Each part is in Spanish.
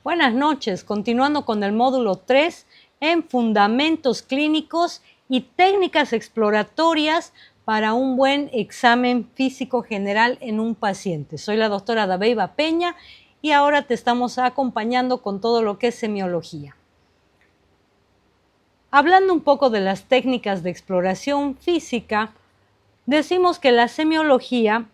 Buenas noches, continuando con el módulo 3 en Fundamentos Clínicos y Técnicas Exploratorias para un buen examen físico general en un paciente. Soy la doctora Dabeiba Peña y ahora te estamos acompañando con todo lo que es semiología. Hablando un poco de las técnicas de exploración física, decimos que la semiología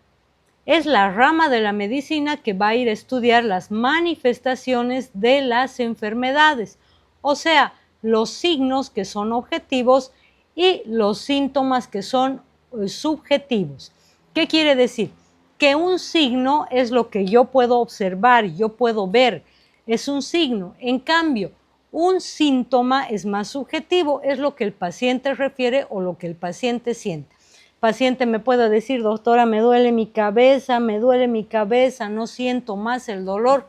es la rama de la medicina que va a ir a estudiar las manifestaciones de las enfermedades, o sea, los signos que son objetivos y los síntomas que son subjetivos. ¿Qué quiere decir? Que un signo es lo que yo puedo observar, yo puedo ver, es un signo. En cambio, un síntoma es más subjetivo, es lo que el paciente refiere o lo que el paciente siente. Paciente me puede decir, doctora, me duele mi cabeza, no siento más el dolor,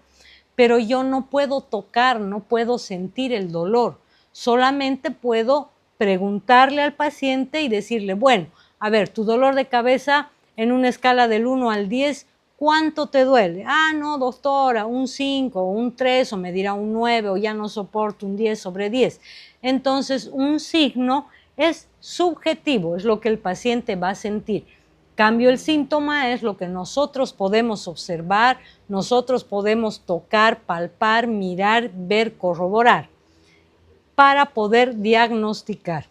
pero yo no puedo tocar, no puedo sentir el dolor. Solamente puedo preguntarle al paciente y decirle, bueno, a ver, tu dolor de cabeza en una escala del 1 al 10, ¿cuánto te duele? Ah, no, doctora, un 5, un 3, o me dirá un 9, o ya no soporto un 10 sobre 10. Entonces, un signo es subjetivo, es lo que el paciente va a sentir. Cambio, el síntoma es lo que nosotros podemos observar, nosotros podemos tocar, palpar, mirar, ver, corroborar, para poder diagnosticar.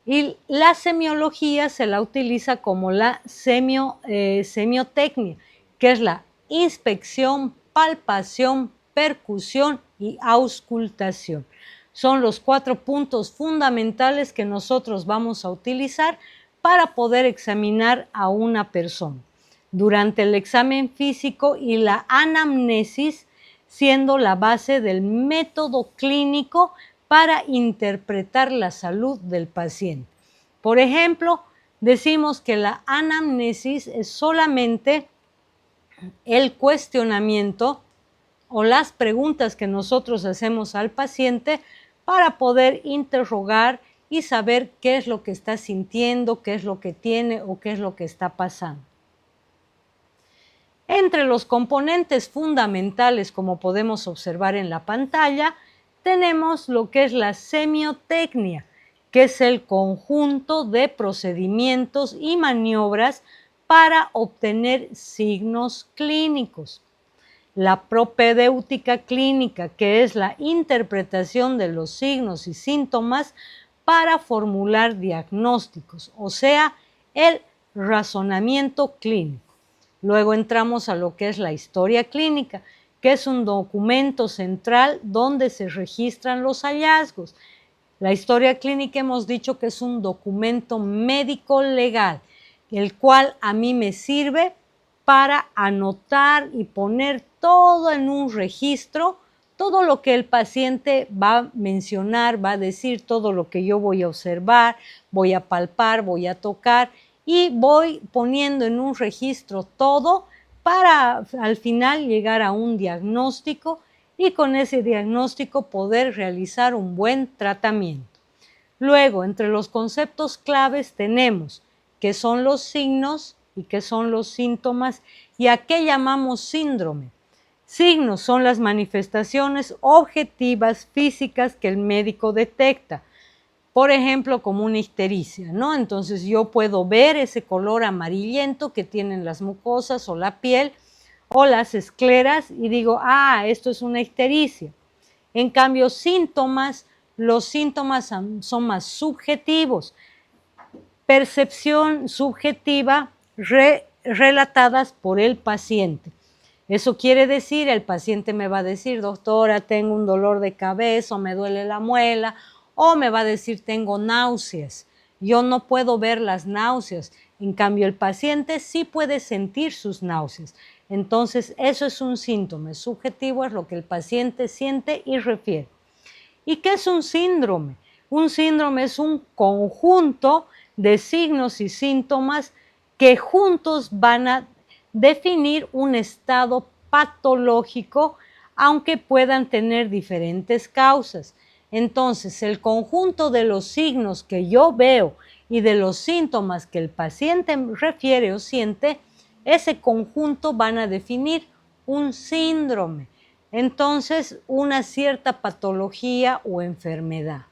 Y la semiología se la utiliza como la semiotecnia, que es la inspección, palpación, percusión y auscultación. Son los 4 puntos fundamentales que nosotros vamos a utilizar para poder examinar a una persona. Durante el examen físico y la anamnesis, siendo la base del método clínico para interpretar la salud del paciente. Por ejemplo, decimos que la anamnesis es solamente el cuestionamiento o las preguntas que nosotros hacemos al paciente para poder interrogar y saber qué es lo que está sintiendo, qué es lo que tiene o qué es lo que está pasando. Entre los componentes fundamentales, como podemos observar en la pantalla, tenemos lo que es la semiotecnia, que es el conjunto de procedimientos y maniobras para obtener signos clínicos. La propedéutica clínica, que es la interpretación de los signos y síntomas para formular diagnósticos, o sea, el razonamiento clínico. Luego entramos a lo que es la historia clínica, que es un documento central donde se registran los hallazgos. La historia clínica hemos dicho que es un documento médico legal, el cual a mí me sirve para anotar y poner todo en un registro, todo lo que el paciente va a mencionar, va a decir, todo lo que yo voy a observar, voy a palpar, voy a tocar, y voy poniendo en un registro todo para al final llegar a un diagnóstico y con ese diagnóstico poder realizar un buen tratamiento. Luego, entre los conceptos claves tenemos qué son los signos y qué son los síntomas y a qué llamamos síndrome. Signos son las manifestaciones objetivas físicas que el médico detecta. Por ejemplo, como una ictericia, ¿no? Entonces yo puedo ver ese color amarillento que tienen las mucosas o la piel o las escleras y digo, ah, esto es una ictericia. En cambio, síntomas, los síntomas son más subjetivos. Percepción subjetiva relatadas por el paciente. Eso quiere decir, el paciente me va a decir, doctora, tengo un dolor de cabeza o me duele la muela, o me va a decir, tengo náuseas. Yo no puedo ver las náuseas. En cambio, el paciente sí puede sentir sus náuseas. Entonces, eso es un síntoma. Es subjetivo, es lo que el paciente siente y refiere. ¿Y qué es un síndrome? Un síndrome es un conjunto de signos y síntomas que juntos van a definir un estado patológico, aunque puedan tener diferentes causas. Entonces, el conjunto de los signos que yo veo y de los síntomas que el paciente refiere o siente, ese conjunto van a definir un síndrome. entonces una cierta patología o enfermedad.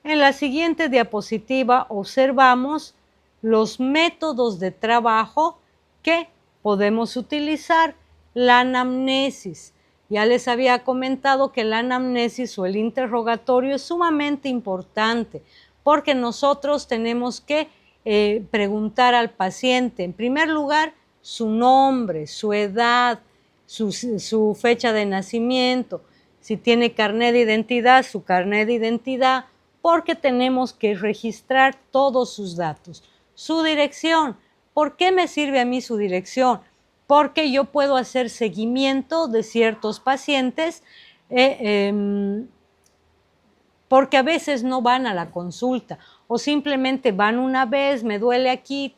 En la siguiente diapositiva observamos los métodos de trabajo que podemos utilizar. La anamnesis. Ya les había comentado que la anamnesis o el interrogatorio es sumamente importante porque nosotros tenemos que preguntar al paciente, en primer lugar, su nombre, su edad, su fecha de nacimiento, si tiene carnet de identidad, su carnet de identidad, porque tenemos que registrar todos sus datos. Su dirección. ¿Por qué me sirve a mí su dirección? Porque yo puedo hacer seguimiento de ciertos pacientes porque a veces no van a la consulta o simplemente van una vez, me duele aquí,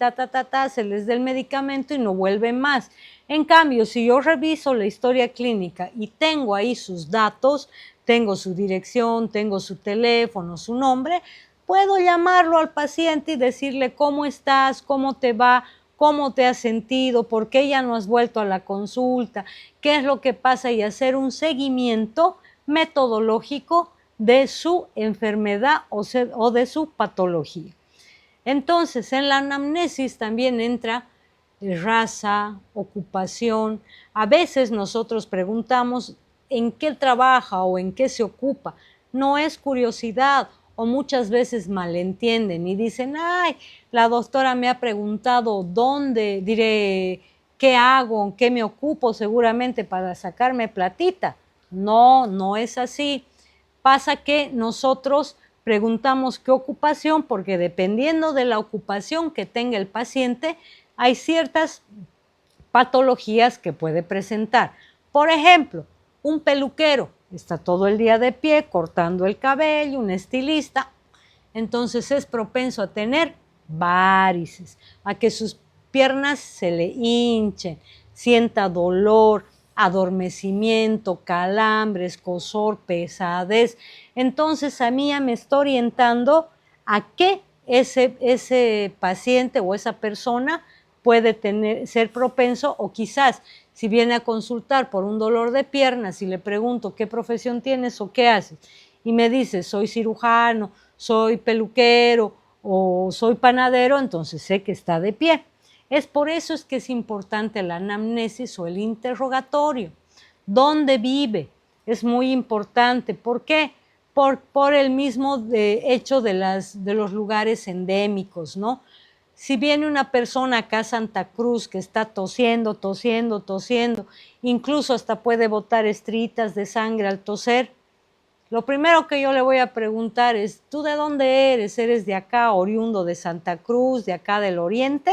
se les da el medicamento y no vuelven más. En cambio, si yo reviso la historia clínica y tengo ahí sus datos, tengo su dirección, tengo su teléfono, su nombre, puedo llamarlo al paciente y decirle cómo estás, cómo te va, cómo te has sentido, por qué ya no has vuelto a la consulta, qué es lo que pasa y hacer un seguimiento metodológico de su enfermedad o de su patología. Entonces, en la anamnesis también entra raza, ocupación. A veces nosotros preguntamos en qué trabaja o en qué se ocupa. No es curiosidad o muchas veces malentienden y dicen, ay, la doctora me ha preguntado dónde, diré, qué hago, en qué me ocupo seguramente para sacarme platita. No, no es así. Pasa que nosotros preguntamos qué ocupación porque dependiendo de la ocupación que tenga el paciente, hay ciertas patologías que puede presentar. Por ejemplo, un peluquero está todo el día de pie cortando el cabello, un estilista, entonces es propenso a tener varices, a que sus piernas se le hinchen, sienta dolor, adormecimiento, calambres, escozor, pesadez. Entonces a mí ya me está orientando a qué ese paciente o esa persona puede ser propenso o quizás si viene a consultar por un dolor de piernas y le pregunto qué profesión tienes o qué haces y me dice soy cirujano, soy peluquero o soy panadero, entonces sé que está de pie. Es por eso es que es importante la anamnesis o el interrogatorio. ¿Dónde vive? Es muy importante. ¿Por qué? Por el mismo hecho de los lugares endémicos, ¿no? Si viene una persona acá a Santa Cruz que está tosiendo, incluso hasta puede botar estritas de sangre al toser, lo primero que yo le voy a preguntar es, ¿tú de dónde eres? ¿Eres de acá, oriundo de Santa Cruz, de acá del Oriente?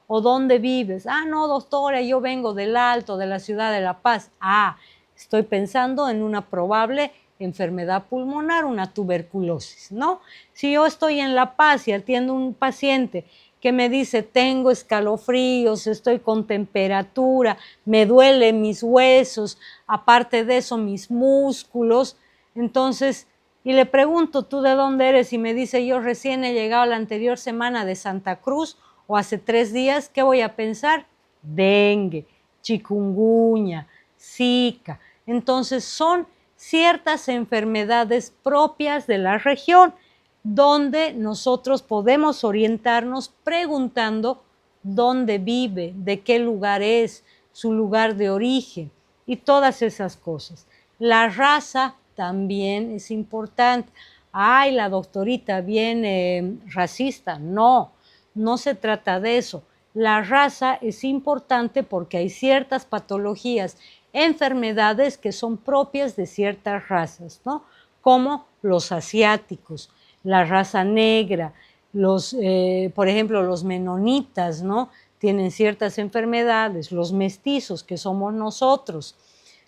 ¿O dónde vives? Ah, no, doctora, yo vengo del Alto, de la ciudad de La Paz. Ah, estoy pensando en una probable enfermedad pulmonar, una tuberculosis, ¿no? Si yo estoy en La Paz y atiendo a un paciente que me dice, tengo escalofríos, estoy con temperatura, me duelen mis huesos, aparte de eso mis músculos, entonces, y le pregunto, ¿tú de dónde eres? Y me dice, yo recién he llegado la anterior semana de Santa Cruz o hace 3 días, ¿qué voy a pensar? Dengue, chikungunya, zika. Entonces, son ciertas enfermedades propias de la región donde nosotros podemos orientarnos preguntando dónde vive, de qué lugar es, su lugar de origen y todas esas cosas. La raza también es importante. Ay, la doctorita viene racista. No, no se trata de eso. La raza es importante porque hay ciertas patologías, enfermedades que son propias de ciertas razas, ¿no? Como los asiáticos, la raza negra, por ejemplo, los menonitas, ¿no? Tienen ciertas enfermedades, los mestizos, que somos nosotros,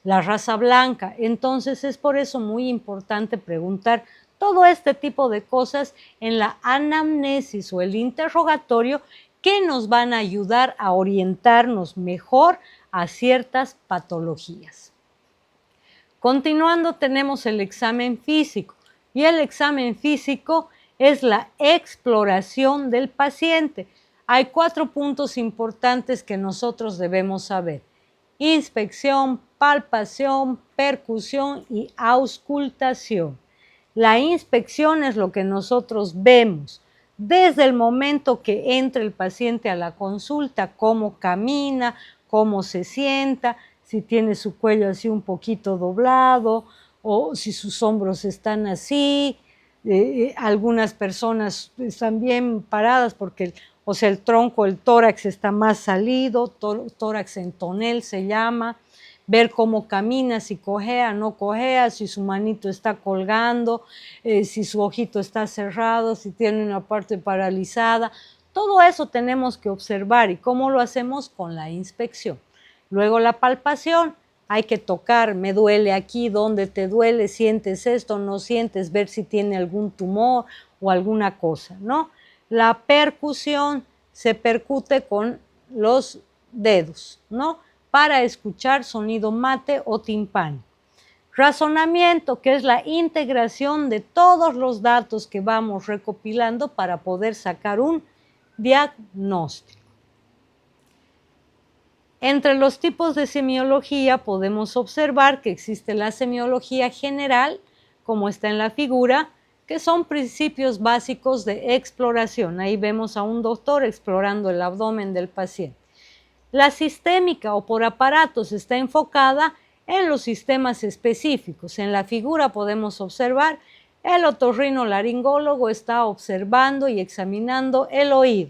la raza blanca. Entonces es por eso muy importante preguntar todo este tipo de cosas en la anamnesis o el interrogatorio que nos van a ayudar a orientarnos mejor a ciertas patologías. Continuando tenemos el examen físico y el examen físico es la exploración del paciente. hay 4 puntos importantes que nosotros debemos saber: inspección, palpación, percusión y auscultación. La inspección es lo que nosotros vemos desde el momento que entra el paciente a la consulta, cómo camina, cómo se sienta, si tiene su cuello así un poquito doblado o si sus hombros están así. Algunas personas están bien paradas porque el tronco, el tórax está más salido, tórax en tonel se llama. Ver cómo camina, si cojea, no cojea, si su manito está colgando, si su ojito está cerrado, si tiene una parte paralizada. Todo eso tenemos que observar. ¿Y cómo lo hacemos? Con la inspección. Luego la palpación. Hay que tocar, me duele aquí, ¿dónde te duele? ¿Sientes esto? ¿No sientes? Ver si tiene algún tumor o alguna cosa, ¿no? La percusión se percute con los dedos, ¿no? Para escuchar sonido mate o timpánico. Razonamiento, que es la integración de todos los datos que vamos recopilando para poder sacar un diagnóstico. Entre los tipos de semiología podemos observar que existe la semiología general, como está en la figura, que son principios básicos de exploración. Ahí vemos a un doctor explorando el abdomen del paciente. La sistémica o por aparatos está enfocada en los sistemas específicos. En la figura podemos observar el otorrinolaringólogo está observando y examinando el oído.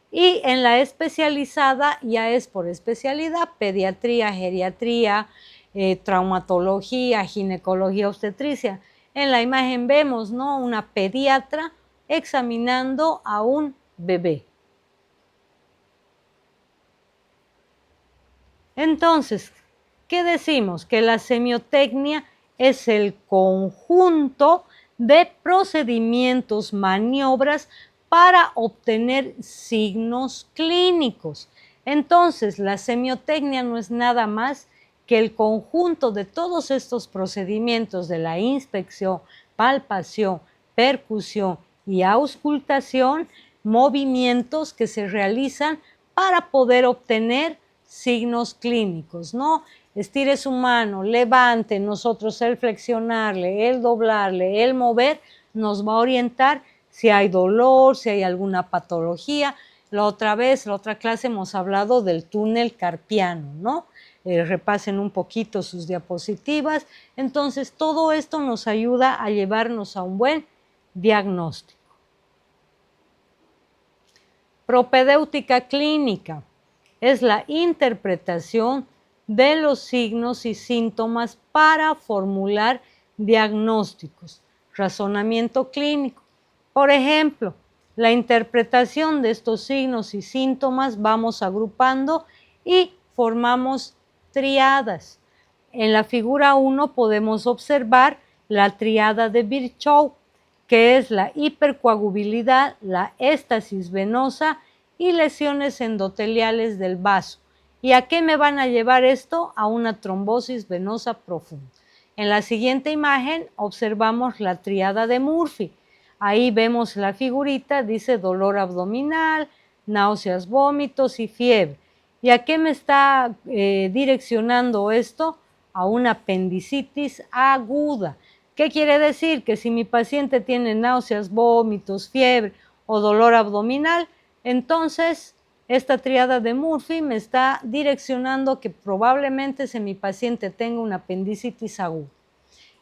Y en la especializada ya es por especialidad: pediatría, geriatría, traumatología, ginecología, obstetricia. En la imagen vemos, ¿no?, una pediatra examinando a un bebé. Entonces, ¿qué decimos? Que la semiotecnia es el conjunto de procedimientos, maniobras para obtener signos clínicos. Entonces, la semiotecnia no es nada más que el conjunto de todos estos procedimientos de la inspección, palpación, percusión y auscultación, movimientos que se realizan para poder obtener signos clínicos, ¿no? Estire su mano, levante, nosotros el flexionarle, el doblarle, el mover, nos va a orientar si hay dolor, si hay alguna patología. La otra clase hemos hablado del túnel carpiano, ¿no? Repasen un poquito sus diapositivas. Entonces, todo esto nos ayuda a llevarnos a un buen diagnóstico. Propedéutica clínica es la interpretación de los signos y síntomas para formular diagnósticos. Razonamiento clínico. Por ejemplo, la interpretación de estos signos y síntomas vamos agrupando y formamos triadas. En la figura 1 podemos observar la triada de Virchow, que es la hipercoagulabilidad, la éstasis venosa y lesiones endoteliales del vaso. ¿Y a qué me van a llevar esto? A una trombosis venosa profunda. En la siguiente imagen observamos la triada de Murphy. Ahí vemos la figurita, dice dolor abdominal, náuseas, vómitos y fiebre. ¿Y a qué me está direccionando esto? A una apendicitis aguda. ¿Qué quiere decir? Que si mi paciente tiene náuseas, vómitos, fiebre o dolor abdominal, entonces esta triada de Murphy me está direccionando que probablemente mi paciente tenga una apendicitis aguda.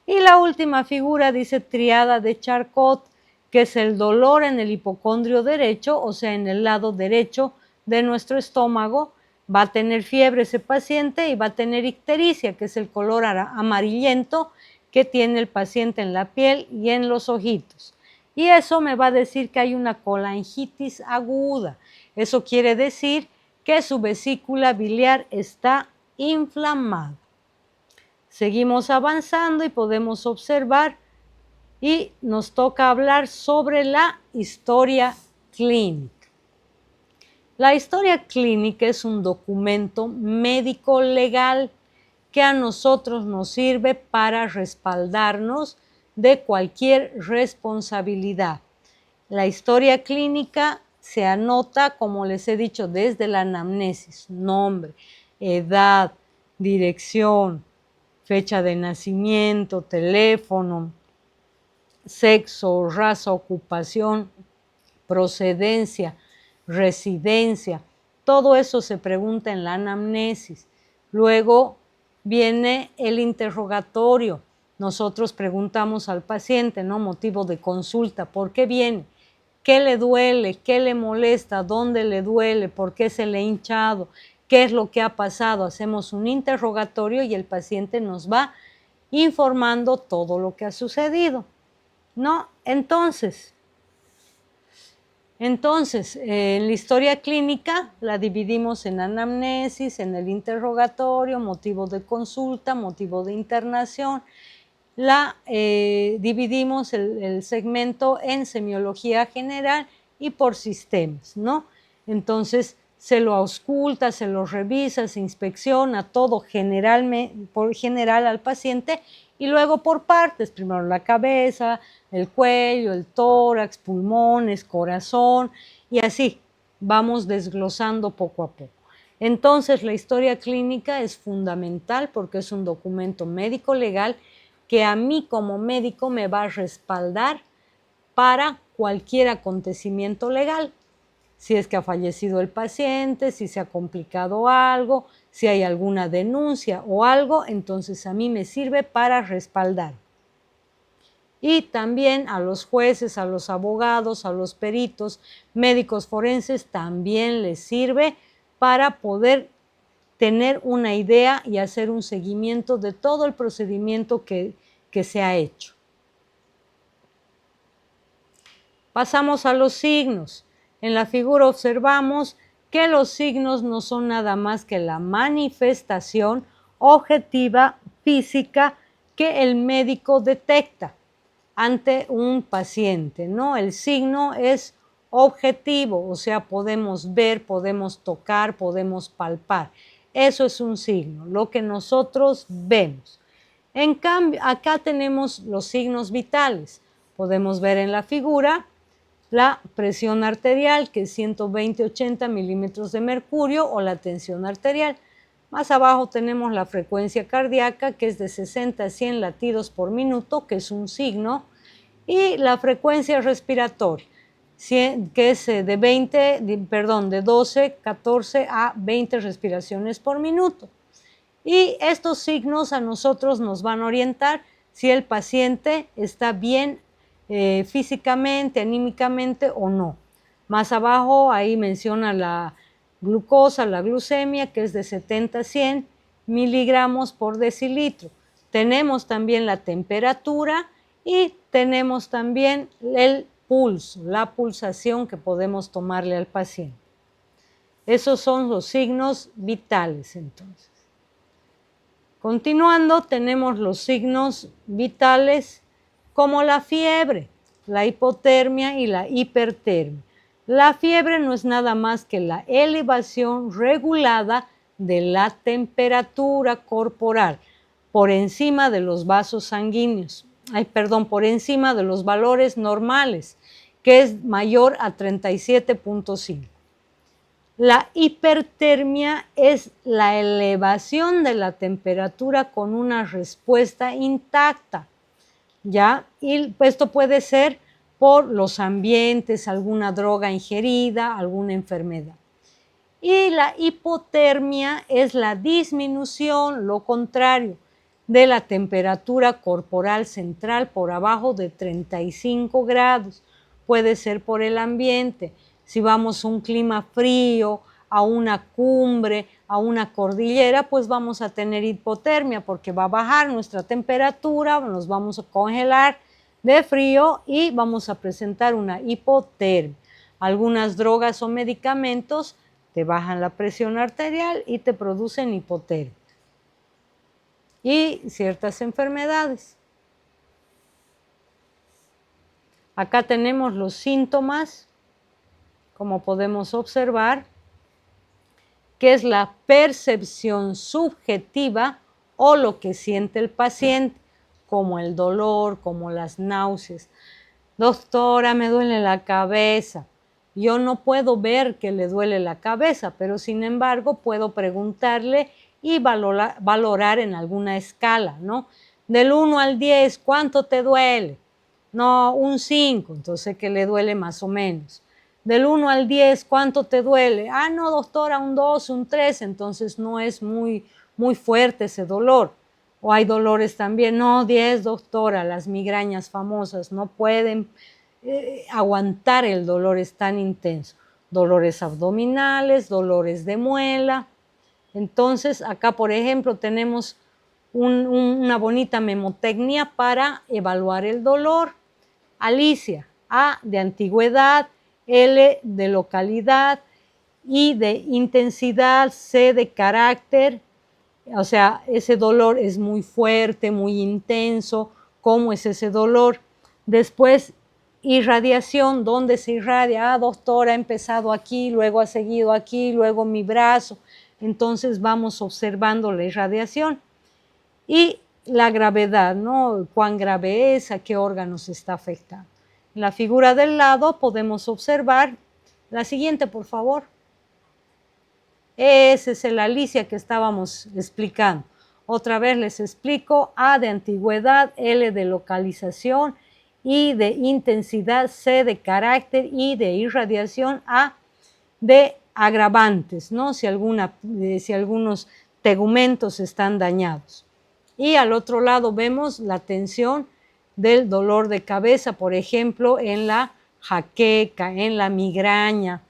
Y la última figura dice triada de Charcot, que es el dolor en el hipocondrio derecho, o sea, en el lado derecho de nuestro estómago. Va a tener fiebre ese paciente y va a tener ictericia, que es el color amarillento que tiene el paciente en la piel y en los ojitos. Y eso me va a decir que hay una colangitis aguda. Eso quiere decir que su vesícula biliar está inflamada. Seguimos avanzando y podemos observar y nos toca hablar sobre la historia clínica. La historia clínica es un documento médico legal que a nosotros nos sirve para respaldarnos de cualquier responsabilidad. La historia clínica se anota, como les he dicho, desde la anamnesis: nombre, edad, dirección, fecha de nacimiento, teléfono, sexo, raza, ocupación, procedencia, residencia. Todo eso se pregunta en la anamnesis. Luego viene el interrogatorio. Nosotros preguntamos al paciente, ¿no? Motivo de consulta: ¿por qué viene? ¿Qué le duele? ¿Qué le molesta? ¿Dónde le duele? ¿Por qué se le ha hinchado? ¿Qué es lo que ha pasado? Hacemos un interrogatorio y el paciente nos va informando todo lo que ha sucedido, ¿no? Entonces, en la historia clínica la dividimos en anamnesis, en el interrogatorio, motivo de consulta, motivo de internación. Dividimos el segmento en semiología general y por sistemas, ¿no? Entonces se lo ausculta, se lo revisa, se inspecciona todo por general al paciente, y luego por partes: primero la cabeza, el cuello, el tórax, pulmones, corazón, y así vamos desglosando poco a poco. Entonces la historia clínica es fundamental porque es un documento médico legal que a mí como médico me va a respaldar para cualquier acontecimiento legal. Si es que ha fallecido el paciente, si se ha complicado algo, si hay alguna denuncia o algo, entonces a mí me sirve para respaldar. Y también a los jueces, a los abogados, a los peritos, médicos forenses, también les sirve para poder tener una idea y hacer un seguimiento de todo el procedimiento que se ha hecho. Pasamos a los signos. En la figura observamos que los signos no son nada más que la manifestación objetiva física que el médico detecta ante un paciente, ¿no? El signo es objetivo, o sea, podemos ver, podemos tocar, podemos palpar. Eso es un signo, lo que nosotros vemos. En cambio, acá tenemos los signos vitales. Podemos ver en la figura la presión arterial, que es 120/80 milímetros de mercurio, o la tensión arterial. Más abajo tenemos la frecuencia cardíaca, que es de 60 a 100 latidos por minuto, que es un signo, y la frecuencia respiratoria, que es de 12, 14 a 20 respiraciones por minuto. Y estos signos a nosotros nos van a orientar si el paciente está bien físicamente, anímicamente o no. Más abajo ahí menciona la glucosa, la glucemia, que es de 70 a 100 miligramos por decilitro. Tenemos también la temperatura y tenemos también el pulso, la pulsación que podemos tomarle al paciente. Esos son los signos vitales, entonces. Continuando, tenemos los signos vitales como la fiebre, la hipotermia y la hipertermia. La fiebre no es nada más que la elevación regulada de la temperatura corporal por encima de los vasos sanguíneos, por encima de los valores normales, que es mayor a 37.5. La hipertermia es la elevación de la temperatura con una respuesta intacta, ¿ya? Y esto puede ser por los ambientes, alguna droga ingerida, alguna enfermedad. Y la hipotermia es la disminución, lo contrario, de la temperatura corporal central por abajo de 35 grados. Puede ser por el ambiente. Si vamos a un clima frío, a una cumbre, a una cordillera, pues vamos a tener hipotermia porque va a bajar nuestra temperatura, nos vamos a congelar de frío y vamos a presentar una hipotermia. Algunas drogas o medicamentos te bajan la presión arterial y te producen hipotermia. Y ciertas enfermedades. Acá tenemos los síntomas, como podemos observar, que es la percepción subjetiva o lo que siente el paciente, como el dolor, como las náuseas. Doctora, me duele la cabeza. Yo no puedo ver que le duele la cabeza, pero sin embargo puedo preguntarle y valorar en alguna escala, ¿no? Del 1 al 10, ¿cuánto te duele? No, un 5, entonces que le duele más o menos. Del 1 al 10, ¿cuánto te duele? Ah, no, doctora, un 2, un 3, entonces no es muy fuerte ese dolor. O hay dolores también, no, 10, doctora, las migrañas famosas no pueden aguantar el dolor, es tan intenso. Dolores abdominales, dolores de muela. Entonces, acá, por ejemplo, tenemos una bonita memotecnia para evaluar el dolor. Alicia, A de antigüedad, L de localidad, I de intensidad, C de carácter. O sea, ese dolor es muy fuerte, muy intenso. ¿Cómo es ese dolor? Después, irradiación, ¿dónde se irradia? Ah, doctora, ha empezado aquí, luego ha seguido aquí, luego mi brazo. Entonces vamos observando la irradiación. Y la gravedad, ¿no? ¿Cuán grave es? ¿A qué órganos está afectando? En la figura del lado podemos observar, la siguiente, por favor. Ese es el Alicia que estábamos explicando. Otra vez les explico, A de antigüedad, L de localización, I de intensidad, C de carácter, I de irradiación, A de agravantes, ¿no? Si algunos tegumentos están dañados. Y al otro lado vemos la tensión del dolor de cabeza, por ejemplo, en la jaqueca, en la migraña.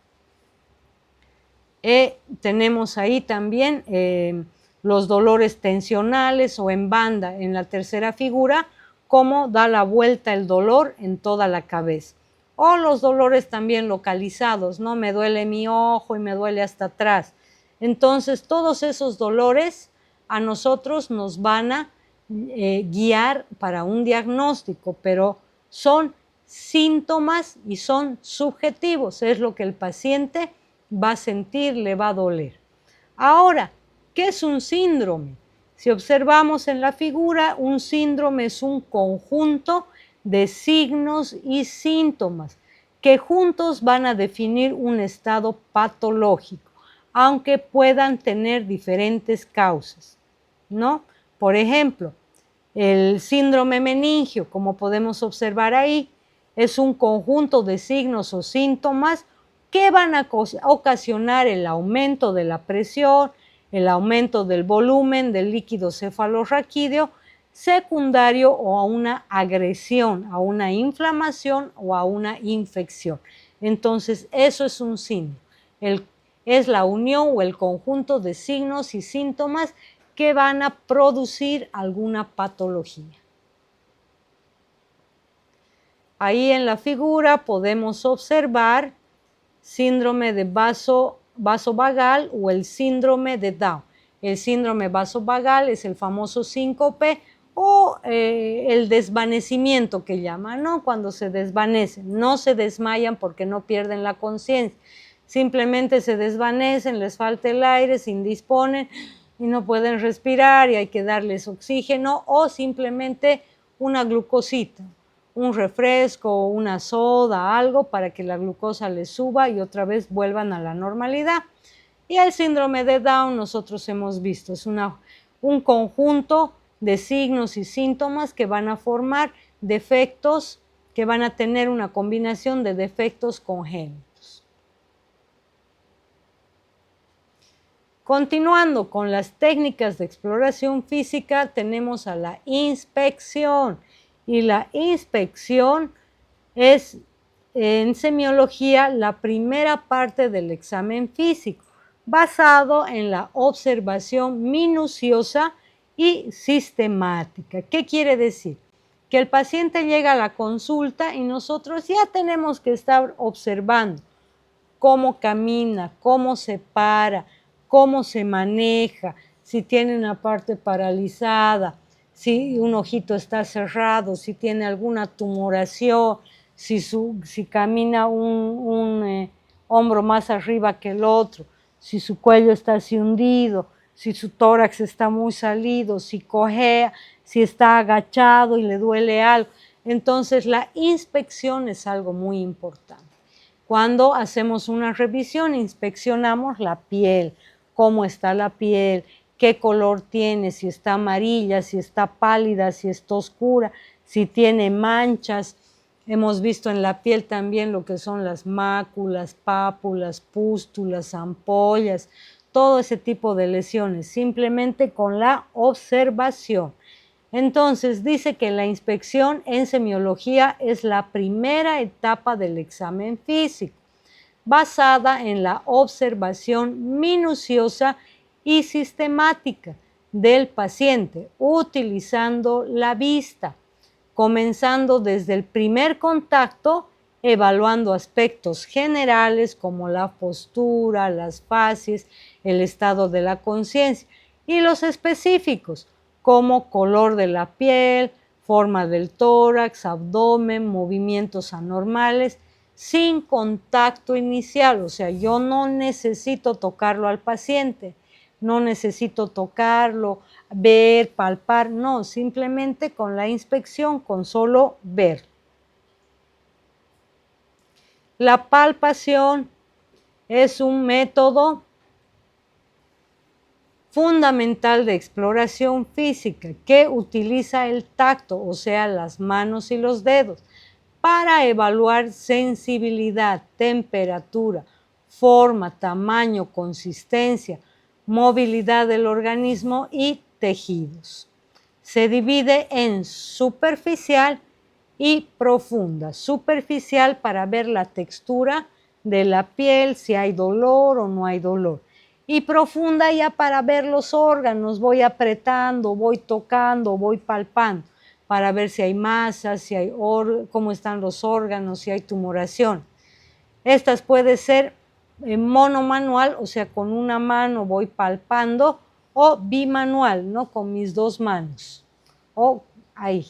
Tenemos ahí también los dolores tensionales o en banda en la tercera figura, cómo da la vuelta el dolor en toda la cabeza. O los dolores también localizados, ¿no? Me duele mi ojo y me duele hasta atrás. Entonces, todos esos dolores a nosotros nos van a guiar para un diagnóstico, pero son síntomas y son subjetivos, es lo que el paciente va a sentir, le va a doler. Ahora, ¿qué es un síndrome? Si observamos en la figura, un síndrome es un conjunto de signos y síntomas que juntos van a definir un estado patológico, aunque puedan tener diferentes causas, ¿no? Por ejemplo, el síndrome meningio, como podemos observar ahí, es un conjunto de signos o síntomas que van a ocasionar el aumento de la presión, el aumento del volumen del líquido cefalorraquídeo, secundario o a una agresión, a una inflamación o a una infección. Entonces, eso es un síndrome. Es la unión o el conjunto de signos y síntomas que van a producir alguna patología. Ahí en la figura podemos observar síndrome de vasovagal o el síndrome de Down. El síndrome vasovagal es el famoso síncope o el desvanecimiento que llaman, ¿no? Cuando se desvanecen, no se desmayan porque no pierden la conciencia, simplemente se desvanecen, les falta el aire, se indisponen y no pueden respirar y hay que darles oxígeno o simplemente una glucosita, un refresco, una soda, algo para que la glucosa les suba y otra vez vuelvan a la normalidad. Y el síndrome de Down nosotros hemos visto, es un conjunto de signos y síntomas que van a formar defectos, que van a tener una combinación de defectos congénitos. Continuando con las técnicas de exploración física, tenemos a la inspección. Y la inspección es en semiología la primera parte del examen físico, basado en la observación minuciosa y sistemática. ¿Qué quiere decir? Que el paciente llega a la consulta y nosotros ya tenemos que estar observando cómo camina, cómo se para, cómo se maneja, si tiene una parte paralizada, si un ojito está cerrado, si tiene alguna tumoración, si camina un hombro más arriba que el otro, si su cuello está así hundido, si su tórax está muy salido, si cojea, si está agachado y le duele algo. Entonces la inspección es algo muy importante. Cuando hacemos una revisión, inspeccionamos la piel, cómo está la piel, qué color tiene, si está amarilla, si está pálida, si está oscura, si tiene manchas. Hemos visto en la piel también lo que son las máculas, pápulas, pústulas, ampollas, todo ese tipo de lesiones, simplemente con la observación. Entonces, dice que la inspección en semiología es la primera etapa del examen físico, basada en la observación minuciosa y sistemática del paciente, utilizando la vista, comenzando desde el primer contacto, evaluando aspectos generales como la postura, las facies, el estado de la conciencia, y los específicos como color de la piel, forma del tórax, abdomen, movimientos anormales, sin contacto inicial. O sea, yo no necesito tocarlo al paciente, no necesito tocarlo, ver, palpar, no, simplemente con la inspección, con solo ver. La palpación es un método fundamental de exploración física que utiliza el tacto, o sea, las manos y los dedos, para evaluar sensibilidad, temperatura, forma, tamaño, consistencia, movilidad del organismo y tejidos. Se divide en superficial y profunda. Superficial para ver la textura de la piel, si hay dolor o no hay dolor. Y profunda ya para ver los órganos, voy apretando, voy tocando, voy palpando, para ver si hay masa, si hay cómo están los órganos, si hay tumoración. Estas puede ser monomanual, o sea, con una mano voy palpando, o bimanual, ¿no? Con mis dos manos, o ahí.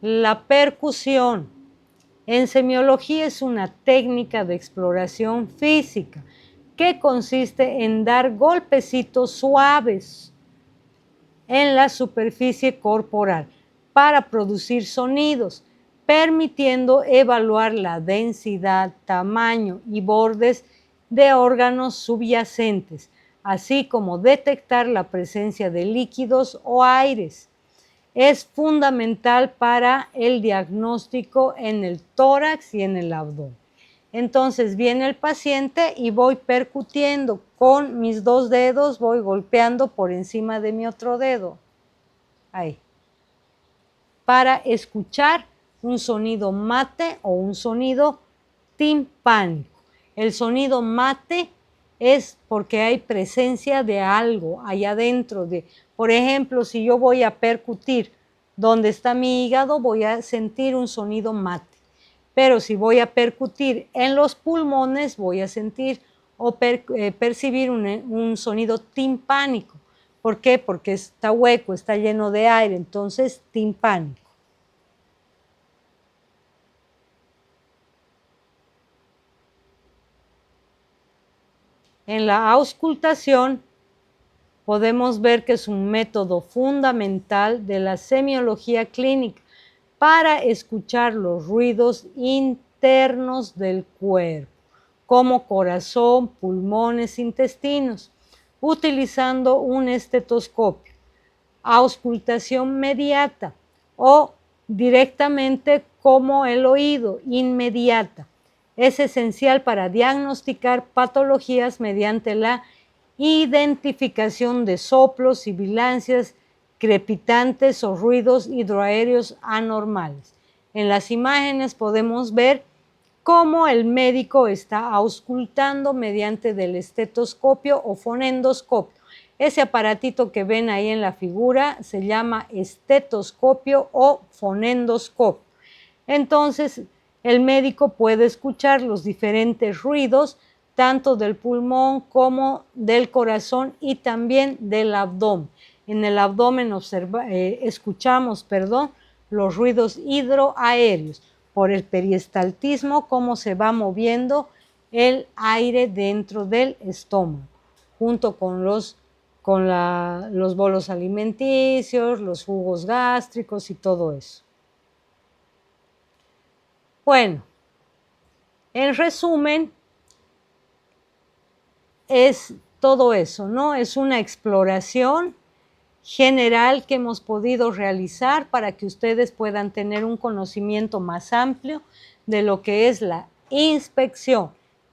La percusión en semiología es una técnica de exploración física que consiste en dar golpecitos suaves en la superficie corporal para producir sonidos, permitiendo evaluar la densidad, tamaño y bordes de órganos subyacentes, así como detectar la presencia de líquidos o aires. Es fundamental para el diagnóstico en el tórax y en el abdomen. Entonces viene el paciente y voy percutiendo con mis dos dedos, voy golpeando por encima de mi otro dedo, ahí, para escuchar un sonido mate o un sonido timpánico. El sonido mate es porque hay presencia de algo allá adentro. Por ejemplo, si yo voy a percutir donde está mi hígado, voy a sentir un sonido mate. Pero si voy a percutir en los pulmones, voy a sentir o percibir un sonido timpánico. ¿Por qué? Porque está hueco, está lleno de aire, entonces timpánico. En la auscultación podemos ver que es un método fundamental de la semiología clínica para escuchar los ruidos internos del cuerpo, como corazón, pulmones, intestinos, utilizando un estetoscopio. Auscultación mediata o directamente como el oído, inmediata. Es esencial para diagnosticar patologías mediante la identificación de soplos, sibilancias, crepitantes o ruidos hidroaéreos anormales. En las imágenes podemos ver cómo el médico está auscultando mediante del estetoscopio o fonendoscopio. Ese aparatito que ven ahí en la figura se llama estetoscopio o fonendoscopio. Entonces, el médico puede escuchar los diferentes ruidos, tanto del pulmón como del corazón y también del abdomen. En el abdomen escuchamos los ruidos hidroaéreos por el peristaltismo, cómo se va moviendo el aire dentro del estómago, junto con los con los bolos alimenticios, los jugos gástricos y todo eso. Bueno, en resumen, es todo eso, ¿no? Es una exploración general que hemos podido realizar para que ustedes puedan tener un conocimiento más amplio de lo que es la inspección,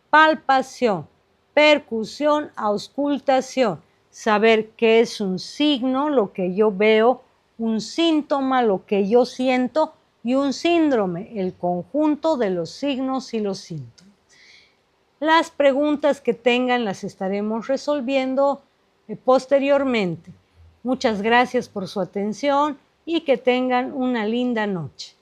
palpación, percusión, auscultación, saber qué es un signo, lo que yo veo, un síntoma, lo que yo siento, y un síndrome, el conjunto de los signos y los síntomas. Las preguntas que tengan las estaremos resolviendo posteriormente. Muchas gracias por su atención y que tengan una linda noche.